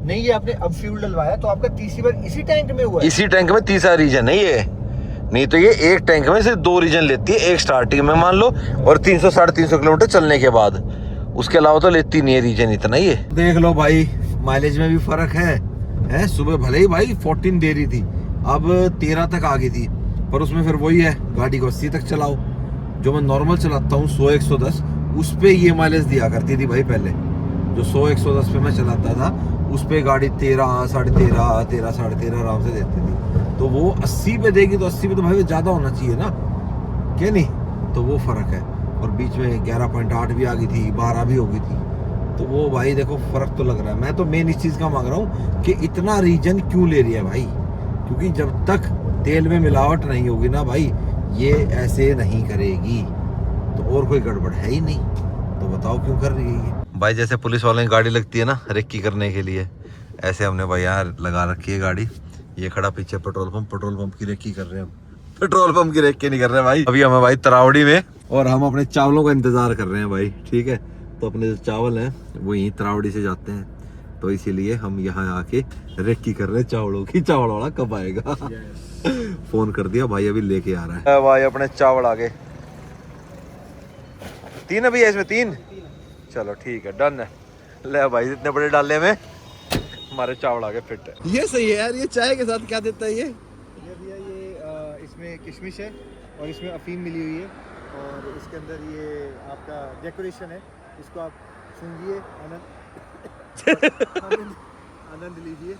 नहीं, ये आपने अब फ्यूल डलवाया तो आपका तीसरी बार इसी टैंक में हुआ है? इसी टैंक में तीसरा रीजन है ये, नहीं तो ये एक टैंक में सिर्फ 2 रीजन लेती है, एक स्टार्टिंग में मान लो और 300-350 किलोमीटर चलने के बाद, उसके अलावा तो लेती नहीं है रीजन इतना। ये देख लो भाई माइलेज में भी फर्क है, सुबह भले ही भाई 14 दे रही थी, अब 13 तक आ गई थी, पर उसमें फिर वही है, गाड़ी को 80 तक चलाओ, जो मैं नॉर्मल चलाता हूँ 100-110, उस पे ये माइलेज दिया करती थी भाई पहले, जो 100-110 पे मैं चलाता था उस पे गाड़ी 13, 13.5 आराम से देती थी, तो वो 80 पे देगी तो 80 पे तो भाई ज़्यादा होना चाहिए ना, क्या नहीं? तो वो फ़र्क है, और बीच में 11.8 भी आ गई थी, 12 भी हो गई थी, तो वो भाई देखो फ़र्क तो लग रहा है। मैं तो मेन इस चीज़ का मांग रहा हूँ कि इतना रीजन क्यों ले रही है भाई, क्योंकि जब तक तेल में मिलावट नहीं होगी ना भाई, ये ऐसे नहीं करेगी, तो और कोई गड़बड़ है ही नहीं, तो बताओ क्यों कर रही है ये भाई। जैसे पुलिस वालों की गाड़ी लगती है ना रेक्की करने के लिए, ऐसे हमने भाई यहाँ लगा रखी है गाड़ी, ये खड़ा पीछे पेट्रोल पंप की रेक्की कर रहे हैं, पेट्रोल पंप की रेक्की नहीं कर रहे हैं भाई, अभी हम भाई तरावड़ी में, और हम अपने चावलों का इंतजार कर रहे हैं भाई, ठीक है, तो अपने जो चावल हैं वो यहीं तरावड़ी से जाते हैं, तो इसीलिए हम यहाँ आके रेक्की कर रहे हैं चावलों की। चावल वाला कब आएगा? फोन कर दिया भाई, अभी लेके आ रहा है भाई अपने चावल आगे। 3 अभी है इसमें, 3, चलो ठीक है, डन है। ले भाई इतने बड़े डाले में हमारे चावल आगे फिट है। ये सही है यार, ये चाय के साथ क्या देता है ये? भैया ये इसमें किशमिश है और इसमें अफीम मिली हुई है, और इसके अंदर ये आपका डेकोरेशन है, इसको आप सुनिए आनंद आनंद लीजिए।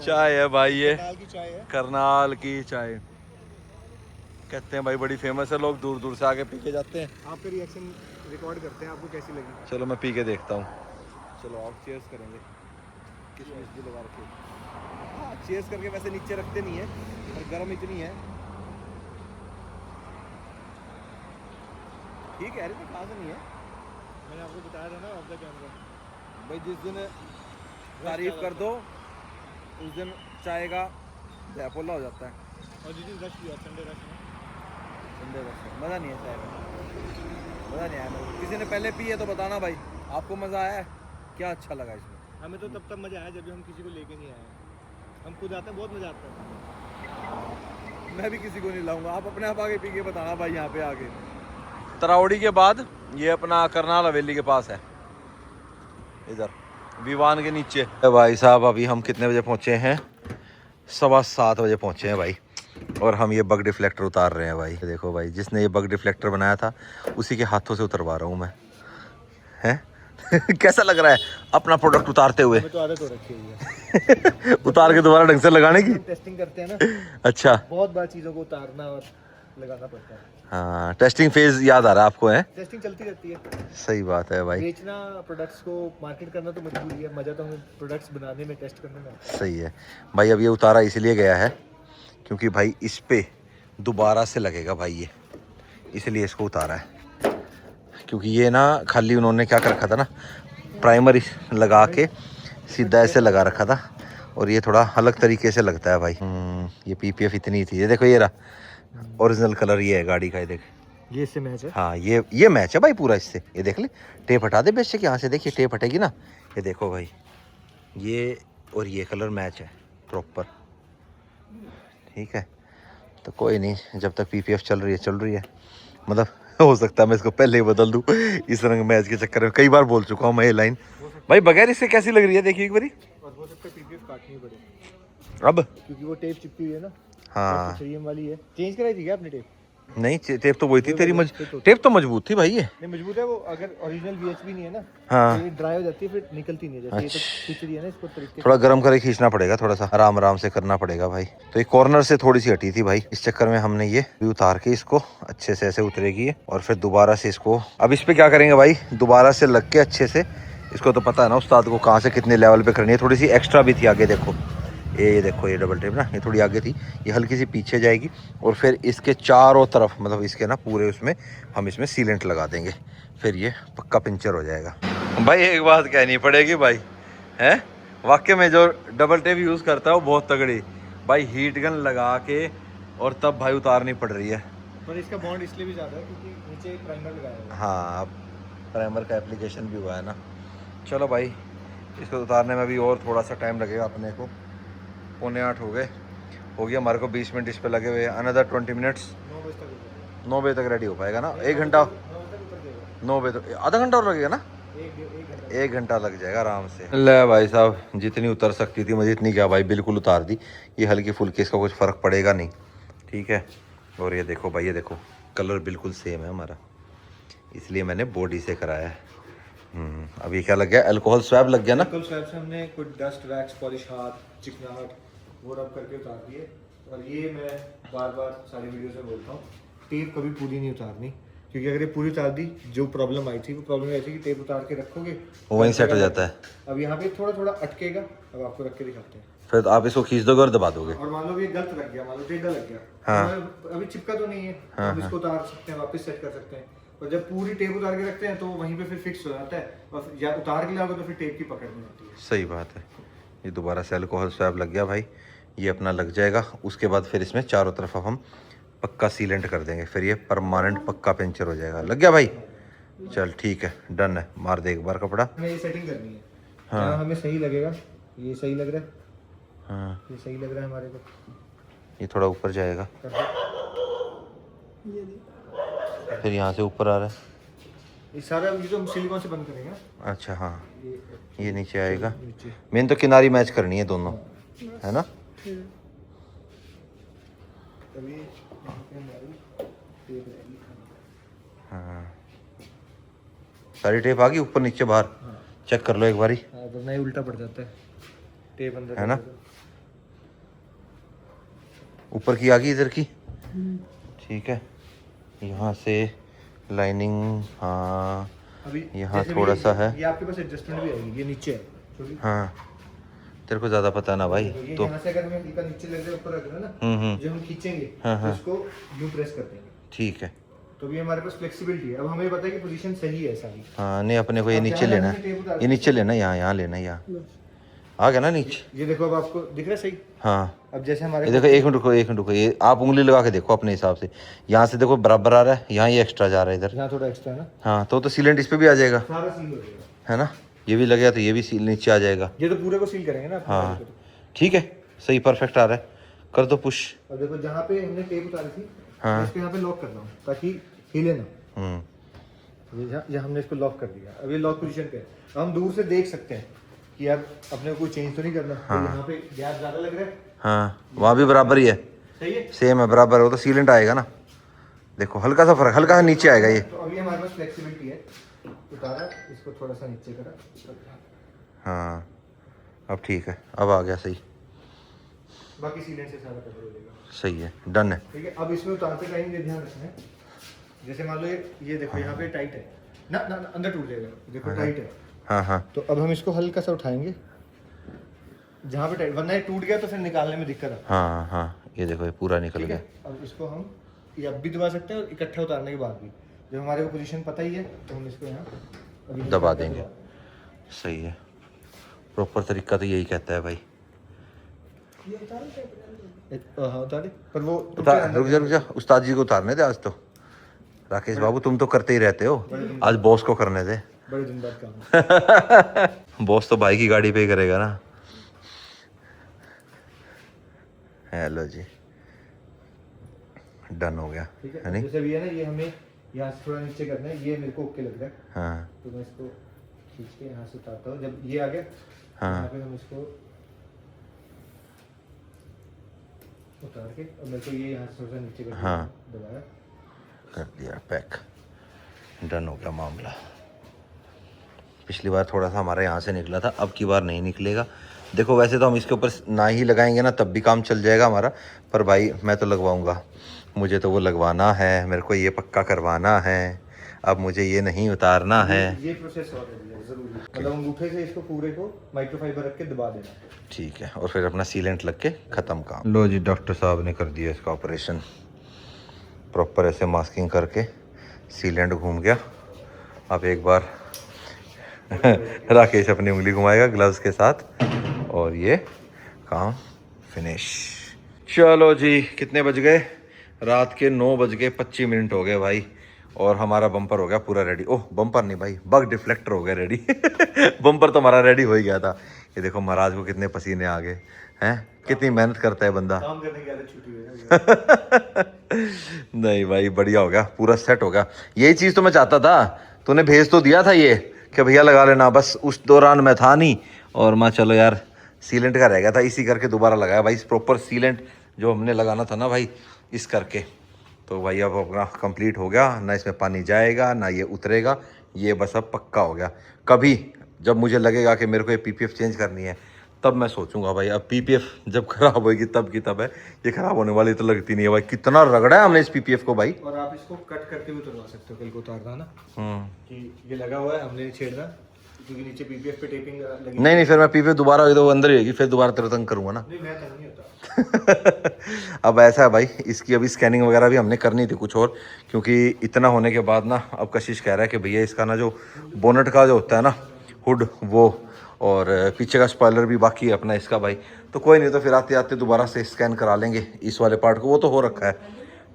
चाय है भाई ये, दाल की चाय है। करनाल की चाय कहते हैं भाई, बड़ी फेमस है, लोग दूर दूर से आके पी के जाते हैं। आपका रिएक्शन रिकॉर्ड करते हैं, आपको कैसी लगी? चलो मैं पी के देखता हूँ। चलो आप चीयर्स करेंगे, किशमिश भी लगा रखे। हाँ चीयर्स करके वैसे नीचे रखते नहीं है, और गर्म इतनी है। ठीक है, अरे खास नहीं है। मैंने आपको बताया था ना ऑफ द कैमरा भाई जिस दिन तारीफ कर दो उस दिन चाय का जयपोला हो जाता है। और जिस दिन रश हुआ संडे रश में, संडे बस मज़ा नहीं है चाय में, मज़ा नहीं आया मेरे को। किसी ने पहले पी है तो बताना भाई, आपको मज़ा आया है, क्या अच्छा लगा इसमें? हमें तो तब मज़ा आया जब भी हम किसी को लेके नहीं आए। हम खुद आते हैं, बहुत मज़ा आता है। मैं भी किसी को नहीं लाऊंगा, आप अपने आप आगे पी के बताना भाई यहाँ पे आके। तरावड़ी के बाद ये अपना करनाल हवेली के पास है, इधर विवान के नीचे। भाई साहब अभी हम कितने बजे पहुँचे हैं? 7:15 बजे पहुँचे हैं भाई, और हम ये बग डिफ्लेक्टर उतार रहे हैं भाई। देखो भाई, जिसने ये बग डिफ्लेक्टर बनाया था उसी के हाथों से उतरवा रहा हूँ मैं, हैं? कैसा लग रहा है अपना प्रोडक्ट उतारते हुए? तो आदत हो रखी है उतार के दोबारा ढंग से लगाने की। टेस्टिंग करते हैं ना, अच्छा बहुत बार चीज़ों को उतारना और लगाना पड़ता है। हाँ, टेस्टिंग फेज याद आ रहा है आपको, है? टेस्टिंग चलती रहती है। सही बात है भाई, बेचना प्रोडक्ट्स को, मार्केट करना तो मजबूरी है, मज़ा तो हमें प्रोडक्ट्स बनाने में, टेस्ट करने में। सही है भाई। अब ये उतारा इसलिए गया है क्योंकि भाई इस पे दोबारा से लगेगा भाई ये, इसलिए इसको उतारा है। क्योंकि ये ना खाली उन्होंने क्या कर रखा था ना, प्राइमर लगा के सीधा ऐसे लगा रखा था, और ये थोड़ा अलग तरीके से लगता है भाई। ये पीपीएफ इतनी थी, ये देखो ये रहा ओरिजिनल कलर, ये है गाड़ी का, ये देख, ये इससे मैच है। हाँ ये मैच है भाई पूरा इससे। ये देख ले, टेप हटा दे बेशक, यहाँ से देखिए टेप हटेगी ना, ये देखो भाई, ये और ये कलर मैच है प्रॉपर। ठीक है, तो कोई नहीं, जब तक पीपीएफ चल रही है, मतलब हो सकता है मैं इसको पहले ही बदल दूँ इस रंग मैच के चक्कर में। कई बार बोल चुका हूँ मैं ये लाइन भाई। बगैर इससे कैसी लग रही है देखिए एक बारी। और हो सकता है पीपीएफ काटनी पड़े अब क्योंकि वो टेप चिपकी हुई है ना। हाँ 3M वाली है, चेंज कराई थी क्या आपने टेप? नहीं, टेप तो वही थी तेरी, टेप तो मजबूत थी भाई ये। नहीं मजबूत है वो, अगर ओरिजिनल वीएचपी नहीं है ना, हाँ तो ये ड्राई हो जाती है, फिर निकलती नहीं है। जैसे ये तो खींच रही है ना, इसको तरीके थोड़ा गर्म करके खींचना पड़ेगा, थोड़ा सा आराम से करना पड़ेगा भाई। तो ये कॉर्नर से थोड़ी सी हटी थी भाई, इस चक्कर में हमने ये भी उतार के इसको अच्छे से ऐसे उतरेगी ये, और फिर दोबारा से इसको, अब इस पे क्या करेंगे भाई, दोबारा से लग के अच्छे से इसको, तो पता है ना उस्ताद को कहाँ से कितने लेवल पे करनी है। थोड़ी सी एक्स्ट्रा भी थी आगे, देखो ये देखो, ये डबल टेप ना, ये थोड़ी आगे थी, ये हल्की सी पीछे जाएगी, और फिर इसके चारों तरफ, मतलब इसके ना पूरे उसमें हम इसमें सीलेंट लगा देंगे, फिर ये पक्का पंचर हो जाएगा भाई। एक बात कहनी पड़ेगी भाई, है वाकई में जो डबल टेप यूज़ करता है वो बहुत तगड़ी भाई, हीट गन लगा के और तब भाई उतारनी पड़ रही है। पर इसका बॉन्ड इसलिए भी ज़्यादा है क्योंकि नीचे एक प्राइमर लगाया हुआ है। हाँ, अब प्राइमर का एप्लीकेशन भी हुआ है ना। चलो भाई, इसको उतारने में भी और थोड़ा सा टाइम लगेगा अपने को। 7:45 हो गया हमारे को, 20 मिनट इस पे लगे हुए, अनदर 20 मिनट्स। 9 बजे तक 9 बजे तक रेडी हो पाएगा ना? 1 घंटा, 9 बजे तक आधा घंटा और लगेगा ना? 1 घंटा लग जाएगा आराम से। ले भाई साहब, जितनी उतर सकती थी मुझे इतनी क्या भाई, बिल्कुल उतार दी। ये हल्की फुल्की, इसका कुछ फ़र्क पड़ेगा नहीं, ठीक है। और ये देखो भाई, ये देखो कलर बिल्कुल सेम है हमारा, इसलिए मैंने बॉडी से कराया है। अभी क्या लग गया, अल्कोहल स्वैब लग गया ना? अल्कोहल स्वैब से हमने कुछ डस्ट वैक्स पॉलिश, हाथ चिकनाहट वो रब करके उतार दिए। और ये मैं बार बार सारी वीडियोस में बोलता हूँ, टेप कभी पूरी नहीं उतारनी, क्योंकि अगर ये पूरी उतार दी, जो प्रॉब्लम आई थी वो प्रॉब्लम आई थी कि टेप उतार के रखोगे वो वहीं सेट हो जाता है। अब यहाँ पे थोड़ा थोड़ा अटकेगा। अब आपको रख के दिखाते हैं, फिर आप इसको खींच दोगे और दबा दोगे। और मान लो ये गलत लग गया, मान लो टेढ़ा लग गया, हाँ। अभी चिपका तो नहीं है, हाँ, अब इसको उतार सकते हैं, वापस सेट कर सकते हैं। और जब पूरी टेप उतार के रखते हैं तो वहीं पे फिर फिक्स हो जाता है, और या उतार के लाओगे तो फिर टेप की पकड़ नहीं होती है। सही बात है। ये दोबारा से अल्कोहल स्वैब लग गया भाई, ये अपना लग जाएगा। उसके बाद फिर इसमें चारों तरफ अब हम पक्का सीलेंट कर देंगे, फिर ये परमानेंट पक्का पंचर हो जाएगा। लग गया भाई? चल ठीक है, डन है। मार दे एक बार कपड़ा। हमें ये सेटिंग करनी है, हाँ। जहाँ हमें सही लगेगा। ये सही लग रहा है, हाँ, ये सही लग रहा है हमारे को, ये थोड़ा ऊपर जाएगा, कर दो। फिर यहाँ से ऊपर आ रहा है। ये सारा ये तो हम सिलिकॉन से बंद करेंगे। अच्छा हाँ, ये नीचे आएगा। नीचे मेन तो किनारी मैच करनी है दोनों, है ना? तभी यहाँ पे हमारी टेप रहेगी। हाँ, सारी टेप आ गई ऊपर नीचे बाहर? चेक कर लो एक बारी, वरना ही उल्टा पड़ जाता है टेप अंदर है ना? ऊपर की आ गई, इधर की, ठीक है। यहाँ से लाइनिंग, हाँ अभी यहाँ जैसे थोड़ा भी सा है। ये आपके पास एडजस्टमेंट भी आएगी, ये नीचे है छोटी। हाँ तेरे को ज़्यादा पता ना भाई ये तो। यहाँ से अगर मैं इनका नीचे लग जाए ऊपर रख रहा ना, जो हम खींचेंगे हाँ, तो हाँ। इसको यूं प्रेस कर देंगे, ठीक है। तो भी हमारे पास फ्लेक्सिबिलिटी है। अब हमें पता है कि पोजीशन सही है सारी। हाँ नहीं अपने को ये अब नीचे जहाँ लेना हमने टेप है, उतारा ये नीचे लेना है, यहाँ लेना है, यहाँ आ गया ना नीचे। ये देखो अब आपको दिख रहा है सही। हाँ अब जैसे हमारे ये देखो, एक मिनट रुको, एक मिनट रुको, ये आप उंगली लगा के देखो अपने हिसाब से। यहाँ से देखो बराबर आ रहा है, यहाँ ये एक्स्ट्रा जा रहा है इधर। यहाँ थोड़ा एक्स्ट्रा है ना, हाँ तो सीलेंट इस पे भी आ जाएगा, सारा सील हो जाएगा, है ना? ये भी लगेगा तो ये भी सील नीचे आ जाएगा। ये तो पूरे को सील करेंगे ना अपने हाँ गाड़ी को। ठीक है, सही परफेक्ट आ रहा है, कर दो पुश। अब देखो जहाँ पे हमने टेप उतारी थी, हाँ। मैं इसको यहाँ पे लॉक कर रहा हूँ ताकि हिले ना। हम्म, ये हमने इसको लॉक कर दिया, अब ये लॉक पोजीशन पे है। अब हम दूर से देख सकते हैं कि अब अपने को कोई चेंज तो नहीं करना। तो यहाँ पे गैप ज़्यादा लग रहा है, हाँ वहाँ भी बराबर ही है, सही है। सेम है, बराबर है, वो तो सीलेंट आएगा ना। देखो हल्का सा फर्क, हल्का सा नीचे आएगा ये। तो अभी हमारे पास फ्लेक्सिबिलिटी है, उतारा इसको थोड़ा सा नीचे करा, हाँ अब ठीक है, अब आ गया सही, बाकी सीलेंट से सारा कवर हो जाएगा। सही है, डन है। ठीक है। अब इसमें उतारते टाइम ये ध्यान रखना है, जैसे मान लो ये देखो यहाँ पे टाइट है ना, अंदर टूट जाएगा, देखो टाइट है। हाँ हाँ तो अब हम इसको हल्का सा उठाएंगे जहाँ पे टाइट, वरना ये टूट गया तो फिर निकालने में दिक्कत है। हाँ हाँ ये देखो ये पूरा निकल ठीक गया। है। अब इसको हम ये अब भी दबा सकते हैं और इकट्ठा उतारने के बाद भी, जब हमारे को पोजीशन पता ही है तो हम इसको यहाँ अभी दबा देंगे, सही है। प्रॉपर तरीका तो यही कहता है भाई। हाँ उतारे, पर वो रुक जा रुक जा, उस्ताद जी को उतारने दे आज तो। राकेश बाबू तुम तो करते ही रहते हो, आज बॉस को करने दे। बड़े दिन बाद काम। बॉस तो भाई की गाड़ी पे ही करेगा ना। हेलो जी, डन हो गया, ठीक है है। नहीं? जैसे भी है ना, ये हमें यहाँ से थोड़ा नीचे करना है, ये मेरे को ओके लग रहा है, हाँ तो मैं इसको खींच के यहाँ से उतारता हूँ। जब ये आ गया हाँ। यहाँ पे हम इसको उतार के, और मेरे को ये यहाँ से थोड़ा सा नीचे कर हाँ। दबाया, कर दिया पैक, डन हो गया मामला। पिछली बार थोड़ा सा हमारे यहाँ से निकला था, अब की बार नहीं निकलेगा। देखो वैसे तो हम इसके ऊपर ना ही लगाएंगे ना तब भी काम चल जाएगा हमारा, पर भाई मैं तो लगवाऊंगा, मुझे तो वो लगवाना है, मेरे को ये पक्का करवाना है, अब मुझे ये नहीं उतारना है। ये प्रोसेस और है जरूरी, मतलब अंगूठे से इसको पूरे को माइक्रोफाइबर रख के दबा देना। ठीक है, और फिर अपना सीलेंट लग के ख़त्म काम। लो जी, डॉक्टर साहब ने कर दिया इसका ऑपरेशन, प्रॉपर ऐसे मास्किंग करके सीलेंट घूम गया। अब एक बार राकेश अपनी उंगली घुमाएगा ग्लव्स के साथ, और ये काम फिनिश। चलो जी, कितने बज गए? रात के 9:25 हो गए भाई, और हमारा बम्पर हो गया पूरा रेडी। ओह बम्पर नहीं भाई, बग डिफ्लेक्टर हो गया रेडी। बम्पर तो हमारा रेडी हो ही गया था। ये देखो महाराज को कितने पसीने आ गए हैं, कितनी मेहनत करता है बंदा। काम करने की आदत छुट्टी हुई है। नहीं भाई बढ़िया हो गया, पूरा सेट हो गया। यही चीज़ तो मैं चाहता था, तूने भेज तो दिया था ये कि भैया लगा लेना, बस उस दौरान मैं था नहीं, और मैं चलो यार सीलेंट का रह गया था, इसी करके दोबारा लगाया भाई। प्रॉपर सीलेंट जो हमने लगाना था ना भाई, इस करके तो भाई अब अपना कंप्लीट हो गया। ना इसमें पानी जाएगा ना ये उतरेगा, ये बस अब पक्का हो गया। कभी जब मुझे लगेगा कि मेरे को ये पीपीएफ चेंज करनी है तब मैं सोचूंगा भाई। अब पीपीएफ जब खराब होगी तब की तब है, ये खराब होने वाली तो लगती नहीं है भाई। कितना रगड़ा है हमने इस पीपीएफ को भाई। और आप इसको कट करके भी उतरवा सकते हो, कल को उतारना ना कि ये लगा हुआ है, हमने छेड़ना, क्योंकि नीचे पीपीएफ पे टेपिंग लगी। नहीं फिर मैं पीपीएफ दोबारा हुई तो वो अंदर ही होगी, फिर दोबारा तेरे तंग करूंगा ना। नहीं मैं तंग नहीं होता। अब ऐसा है भाई, इसकी अभी स्कैनिंग वगैरह भी हमने करनी थी कुछ और, क्योंकि इतना होने के बाद ना अब कशिश कह रहा है कि भैया इसका ना जो बोनट का जो होता है ना हुड, वो और पीछे का स्पॉइलर भी बाकी है अपना इसका भाई। तो कोई नहीं, तो फिर आते आते दोबारा से स्कैन करा लेंगे इस वाले पार्ट को, वो तो हो रखा है।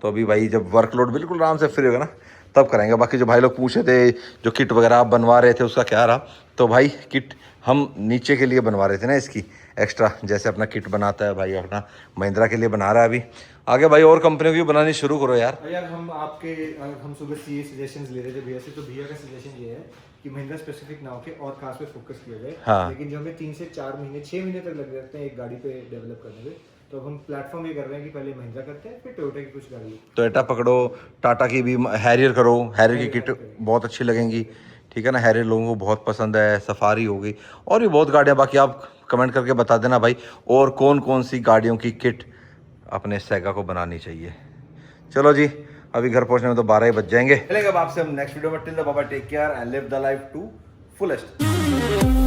तो अभी भाई जब वर्कलोड बिल्कुल आराम से फ्री होगा ना तब करेंगे। बाकी जो भाई लोग पूछे थे जो किट वगैरह आप बनवा रहे थे उसका क्या रहा, तो भाई किट हम नीचे के लिए बनवा रहे थे ना इसकी एक्स्ट्रा, जैसे अपना किट बनाता है भाई अपना महिंद्रा के लिए बना रहा है। अभी आगे भाई और कंपनियों की बनानी शुरू करो यार। यार हम सुबह ये सजेशंस ले रहे थे भैया से, तो भैया का सजेशन ये है कि महिंद्रा स्पेसिफिक ना होके और कार्स पे फोकस किया जाए। हाँ। लेकिन जो हमें 3 से 4 महीने 6 महीने तक लग जाते हैं एक गाड़ी पे डेवलप करने में, तो हम प्लेटफॉर्म ये कर रहे हैं कि पहले महिंद्रा करते हैं फिर टोयोटा की कुछ गाड़ी। टोयोटा पकड़ो, टाटा की भी हैरियर करो, हैरियर की किट बहुत अच्छी लगेंगी, ठीक है ना। हैरियर लोगों को बहुत पसंद है, सफारी हो गई और भी बहुत गाड़ियाँ। बाकी आप कमेंट करके बता देना भाई और कौन कौन सी गाड़ियों की किट अपने सेगा को बनानी चाहिए। चलो जी, अभी घर पहुंचने में तो 12 ही बज जाएंगे। मिलेंगे अब आपसे हम नेक्स्ट वीडियो में। Till the bye, take care and live the life to fullest.